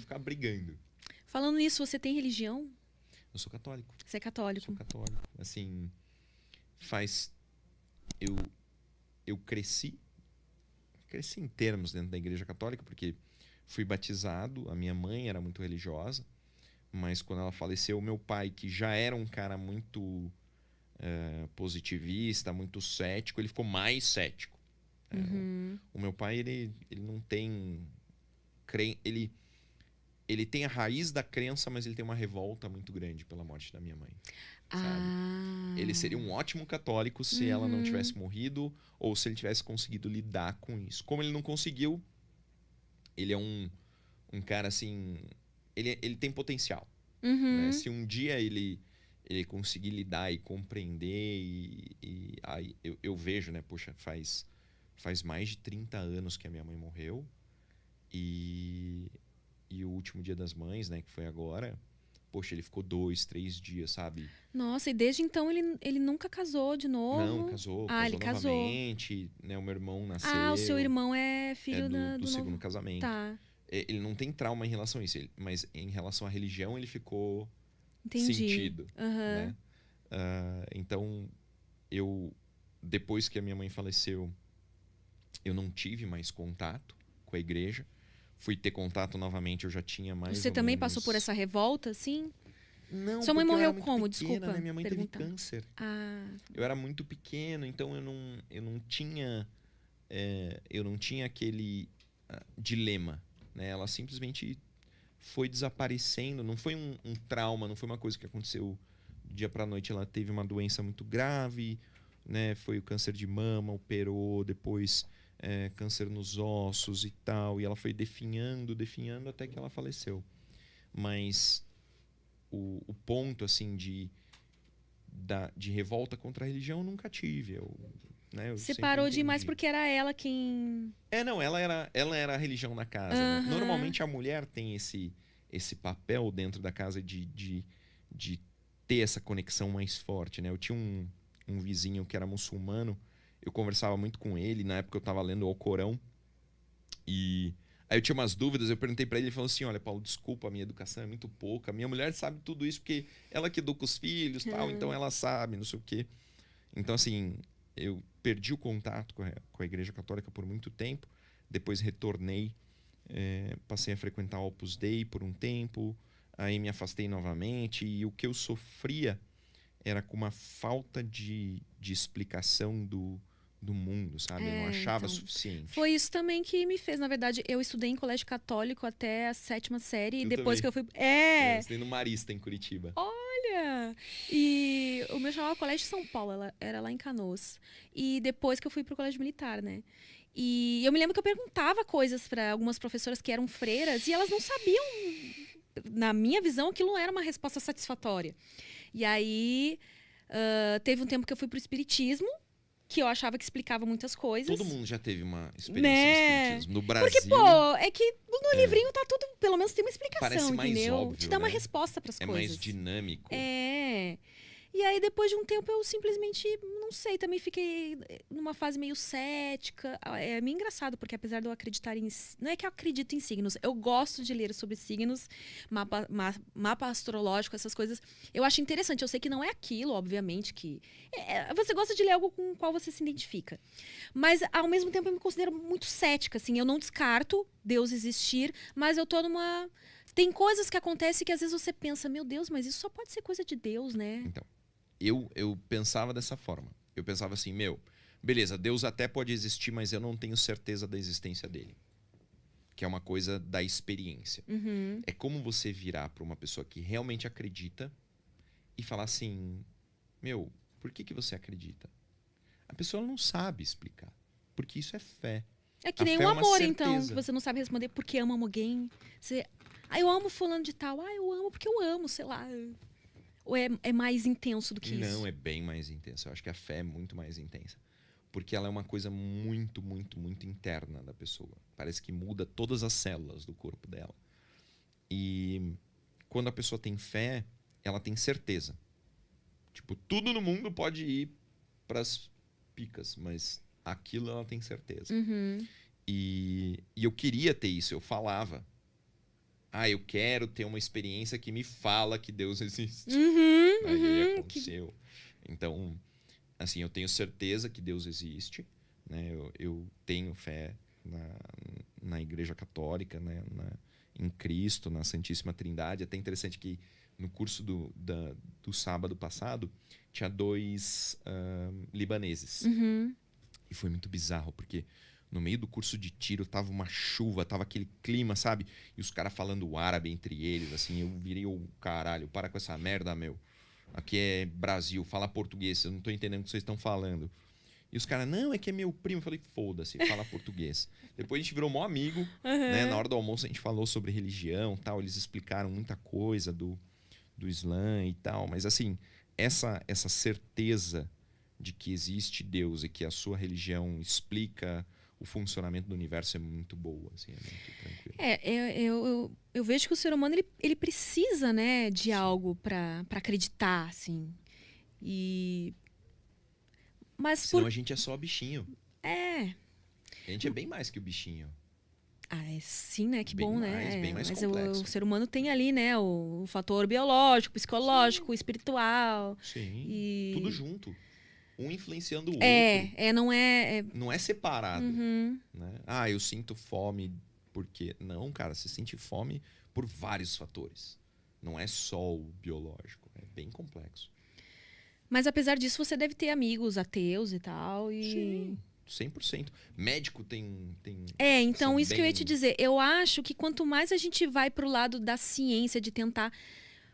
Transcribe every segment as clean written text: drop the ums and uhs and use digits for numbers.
ficar brigando. Falando nisso, você tem religião? Eu sou católico. Você é católico? Sou católico. Assim, eu cresci em termos dentro da igreja católica, porque fui batizado, a minha mãe era muito religiosa, mas quando ela faleceu, meu pai, que já era um cara muito positivista, muito cético, ele ficou mais cético. O meu pai, ele não tem... Ele tem a raiz da crença, mas ele tem uma revolta muito grande pela morte da minha mãe. Sabe? Ele seria um ótimo católico se ela não tivesse morrido ou se ele tivesse conseguido lidar com isso. Como ele não conseguiu, ele é um cara assim... Ele tem potencial. Né? Se um dia ele conseguir lidar e compreender e aí eu vejo, né? Poxa, faz mais de 30 anos que a minha mãe morreu e o último dia das mães, né? Que foi agora... Poxa, ele ficou 2, 3 dias, sabe? Nossa, e desde então ele nunca casou de novo? Não, casou Ele casou. novamente, né? O meu irmão nasceu. O seu irmão é filho do segundo novo... casamento. Tá. Ele não tem trauma em relação a isso, mas em relação à religião ele ficou Entendi. sentido. Né? Então, depois que a minha mãe faleceu, eu não tive mais contato com a igreja. Fui ter contato novamente, eu já tinha mais Você ou também menos... passou por essa revolta, assim? Não, Sua mãe porque eu morreu era muito como? pequena, Desculpa né? Minha mãe perguntar. teve câncer. Eu era muito pequeno, então eu não tinha aquele dilema, né? Ela simplesmente foi desaparecendo, não foi um trauma, não foi uma coisa que aconteceu do dia pra noite. Ela teve uma doença muito grave, né? Foi o câncer de mama, operou, depois câncer nos ossos e tal, e ela foi definhando até que ela faleceu. Mas o ponto assim de revolta contra a religião eu nunca tive. Você parou de ir mais porque era ela quem... Não, ela era a religião da casa. Né? Normalmente a mulher tem esse papel dentro da casa de ter essa conexão mais forte. Né? Eu tinha um vizinho que era muçulmano, eu conversava muito com ele, na época eu estava lendo o Alcorão, e aí eu tinha umas dúvidas, eu perguntei pra ele falou assim, olha, Paulo, desculpa, a minha educação é muito pouca, minha mulher sabe tudo isso porque ela que educa os filhos, tal, então ela sabe, não sei o quê. Então, assim, eu perdi o contato com a Igreja Católica por muito tempo, depois retornei, passei a frequentar o Opus Dei por um tempo, aí me afastei novamente, e o que eu sofria era com uma falta de explicação do mundo, sabe? Eu não achava suficiente. Foi isso também que me fez, na verdade, eu estudei em colégio católico até a 7ª série, e depois que eu fui... Eu estudei no Marista, em Curitiba. Olha! E o meu chamava Colégio São Paulo, ela era lá em Canoas. E depois que eu fui pro colégio militar, né? E eu me lembro que eu perguntava coisas para algumas professoras que eram freiras, e elas não sabiam... Na minha visão, aquilo não era uma resposta satisfatória. E aí, teve um tempo que eu fui pro espiritismo, que eu achava que explicava muitas coisas. Todo mundo já teve uma experiência no espiritismo. No Brasil... Porque, pô, é que no livrinho tá tudo... Pelo menos tem uma explicação, parece mais entendeu? óbvio, te dá uma né? resposta pras coisas. É mais dinâmico. E aí, depois de um tempo, eu simplesmente, não sei, também fiquei numa fase meio cética. É meio engraçado, porque apesar de eu acreditar em... Não é que eu acredito em signos, eu gosto de ler sobre signos, mapa astrológico, essas coisas. Eu acho interessante, eu sei que não é aquilo, obviamente, que... você gosta de ler algo com o qual você se identifica. Mas, ao mesmo tempo, eu me considero muito cética, assim. Eu não descarto Deus existir, mas eu tô numa... Tem coisas que acontecem que às vezes você pensa, meu Deus, mas isso só pode ser coisa de Deus, né? Então, eu pensava dessa forma. Eu pensava assim, beleza, Deus até pode existir, mas eu não tenho certeza da existência dele. Que é uma coisa da experiência. É como você virar para uma pessoa que realmente acredita e falar assim, por que você acredita? A pessoa não sabe explicar, porque isso é fé. É que nem o amor, então, que você não sabe responder porque ama alguém. Você... eu amo fulano de tal. Eu amo porque eu amo, sei lá. Ou é mais intenso do que isso? Não, é bem mais intenso. Eu acho que a fé é muito mais intensa. Porque ela é uma coisa muito, muito, muito interna da pessoa. Parece que muda todas as células do corpo dela. E quando a pessoa tem fé, ela tem certeza. Tipo, tudo no mundo pode ir pras picas, mas aquilo ela tem certeza. E eu queria ter isso, eu falava. eu quero ter uma experiência que me fala que Deus existe. Aí aconteceu. Então, assim, eu tenho certeza que Deus existe, né? Eu tenho fé na Igreja Católica, né? Em Cristo, na Santíssima Trindade. É até interessante que no curso do sábado passado tinha 2 libaneses. E foi muito bizarro, porque no meio do curso de tiro tava uma chuva, tava aquele clima, sabe? E os caras falando árabe entre eles, assim. Eu virei o caralho, para com essa merda, meu. Aqui é Brasil, fala português, eu não tô entendendo o que vocês estão falando. E os caras, não, é que é meu primo. Eu falei, foda-se, fala português. Depois a gente virou mó amigo, né? Na hora do almoço a gente falou sobre religião e tal. Eles explicaram muita coisa do Islã e tal. Mas assim, essa certeza de que existe Deus e que a sua religião explica o funcionamento do universo é muito boa, assim, é muito tranquilo. Eu vejo que o ser humano ele precisa, né, de algo para acreditar, assim. Mas senão a gente é só bichinho. A gente é bem mais que o bichinho. Sim, né? Que bem bom, mais, né? Bem mais mas complexo. o ser humano tem ali, né? O fator biológico, psicológico, espiritual. Sim. Tudo junto. Um influenciando o outro. Não é... Não é separado. Né? Eu sinto fome porque... Não, cara, você sente fome por vários fatores. Não é só o biológico. É bem complexo. Mas apesar disso, você deve ter amigos ateus e tal. Sim, 100%. Médico tem então isso que eu ia te dizer. Eu acho que quanto mais a gente vai pro lado da ciência, de tentar...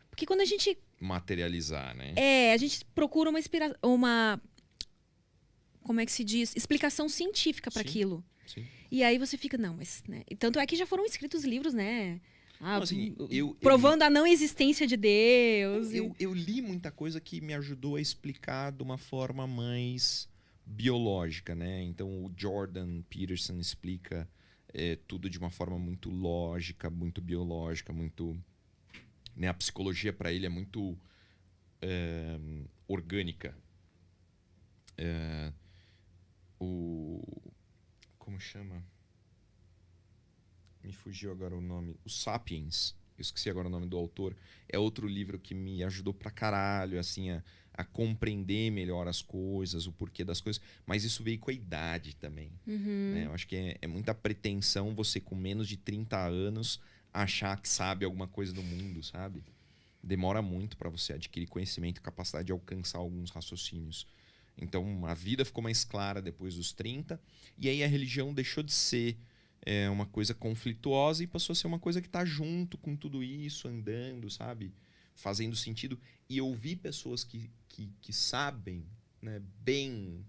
Porque quando a gente... materializar, né? A gente procura uma como é que se diz? Explicação científica para aquilo. Sim. E aí você fica, não, mas... Né? Tanto é que já foram escritos livros, né? Assim, provando a não existência de Deus. Eu li muita coisa que me ajudou a explicar de uma forma mais biológica, né? Então, o Jordan Peterson explica tudo de uma forma muito lógica, muito biológica, muito... Né? A psicologia para ele é muito orgânica. Como chama? Me fugiu agora o nome. O Sapiens. Eu esqueci agora o nome do autor. É outro livro que me ajudou pra caralho, assim, a compreender melhor as coisas, o porquê das coisas. Mas isso veio com a idade também. Né? Eu acho que é muita pretensão você, com menos de 30 anos, achar que sabe alguma coisa do mundo, sabe? Demora muito pra você adquirir conhecimento e capacidade de alcançar alguns raciocínios. Então, a vida ficou mais clara depois dos 30. E aí a religião deixou de ser uma coisa conflituosa e passou a ser uma coisa que está junto com tudo isso, andando, sabe? Fazendo sentido. E ouvir pessoas que sabem, né, bem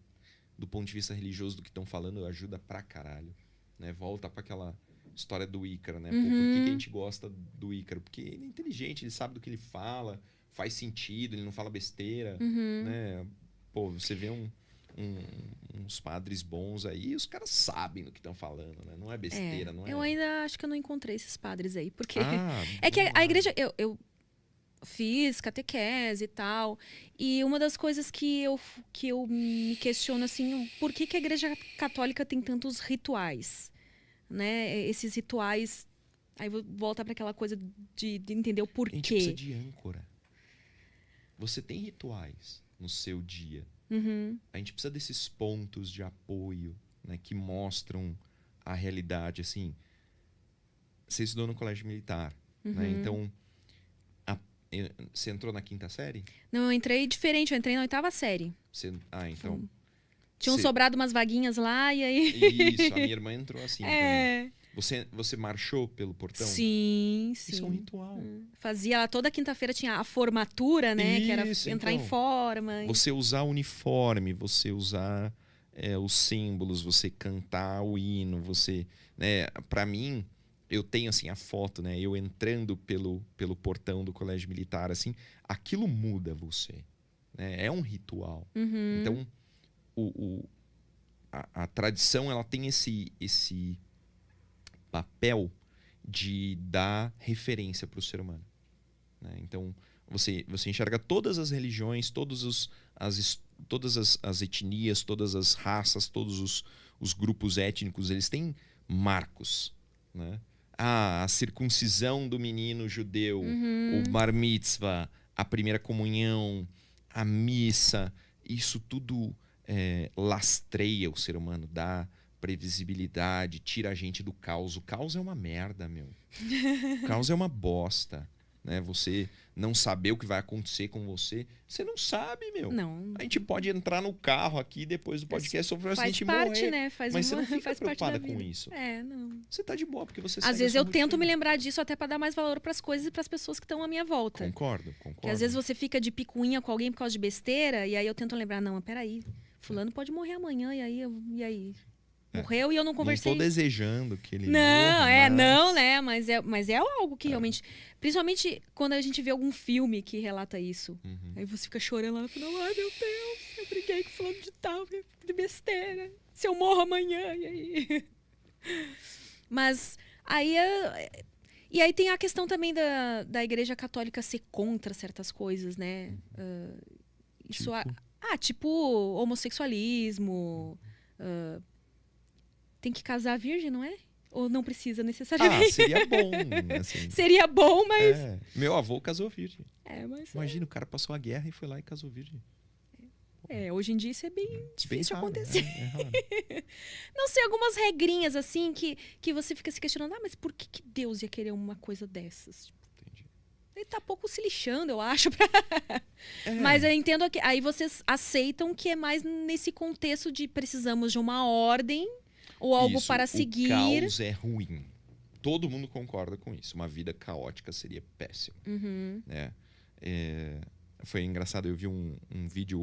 do ponto de vista religioso do que estão falando ajuda pra caralho. Né? Volta para aquela história do Ícaro, né? Pô, por que a gente gosta do Ícaro? Porque ele é inteligente, ele sabe do que ele fala, faz sentido, ele não fala besteira, né? Pô, você vê uns padres bons aí, os caras sabem do que estão falando, né? Não é besteira, não é... Eu ainda acho que eu não encontrei esses padres aí, porque... é que a igreja... Eu fiz catequese e tal, e uma das coisas que eu me questiono, assim, por que a igreja católica tem tantos rituais, né? Esses rituais... Aí volta para aquela coisa de entender o porquê. A gente precisa de âncora. Você tem rituais no seu dia. A gente precisa desses pontos de apoio, né, que mostram a realidade. Assim, você estudou no colégio militar, né? Então, você entrou na 5ª série? Não, eu entrei diferente, eu entrei na 8ª série. Então... Tinham sobrado umas vaguinhas lá e aí... Isso, a minha irmã entrou assim também. Você marchou pelo portão? Sim. Isso é um ritual. Fazia lá, toda quinta-feira tinha a formatura, né? Isso, que era entrar em forma. Você usar o uniforme, você usar os símbolos, você cantar o hino, você... Né, pra mim, eu tenho assim a foto, né? Eu entrando pelo portão do colégio militar, assim, aquilo muda você. Né? É um ritual. Então, a tradição, ela tem esse papel de dar referência para o ser humano. Né? Então, você enxerga todas as religiões, todas as etnias, todas as raças, todos os grupos étnicos, eles têm marcos. Né? a circuncisão do menino judeu, Uhum. o bar mitzvah, a primeira comunhão, a missa, isso tudo lastreia o ser humano, dá previsibilidade, tira a gente do caos. O caos é uma merda, meu. O caos é uma bosta, né? Você não saber o que vai acontecer com você, você não sabe, meu. Não. A gente pode entrar no carro aqui depois do podcast sofrer um Faz acidente e parte, morrer. né? Mas você não fica faz parte da preocupada com vida. isso. Não. Você tá de boa, porque você Às segue a vezes sua eu tento rotina. me lembrar disso até pra dar mais valor pras coisas e pras pessoas que estão à minha volta. Concordo. Porque às vezes você fica de picuinha com alguém por causa de besteira, e aí eu tento lembrar, não, mas peraí, fulano pode morrer amanhã, e aí? Morreu e eu não conversei. Não tô desejando que ele Não, morra, mas... não, né? Mas é algo que realmente... Principalmente quando a gente vê algum filme que relata isso. Uhum. Aí você fica chorando lá no final. Ai, meu Deus, eu briguei com fulano de tal, de besteira. Se eu morro amanhã, e aí? Mas aí... E aí tem a questão também da Igreja Católica ser contra certas coisas, né? Isso... Tipo? Tipo homossexualismo... tem que casar virgem, não é? Ou não precisa necessariamente? Seria bom, assim. Seria bom, mas... Meu avô casou virgem. Mas... Imagina, o cara passou a guerra e foi lá e casou virgem. Hoje em dia isso é bem difícil de acontecer. É raro. Não sei, algumas regrinhas, assim, que você fica se questionando. Mas por que Deus ia querer uma coisa dessas? Entendi. Ele tá pouco se lixando, eu acho. Mas eu entendo que aí vocês aceitam que é mais nesse contexto de precisamos de uma ordem ou algo Isso, para seguir. O caos é ruim. Todo mundo concorda com isso. Uma vida caótica seria péssimo. Uhum. Né? Foi engraçado, eu vi um vídeo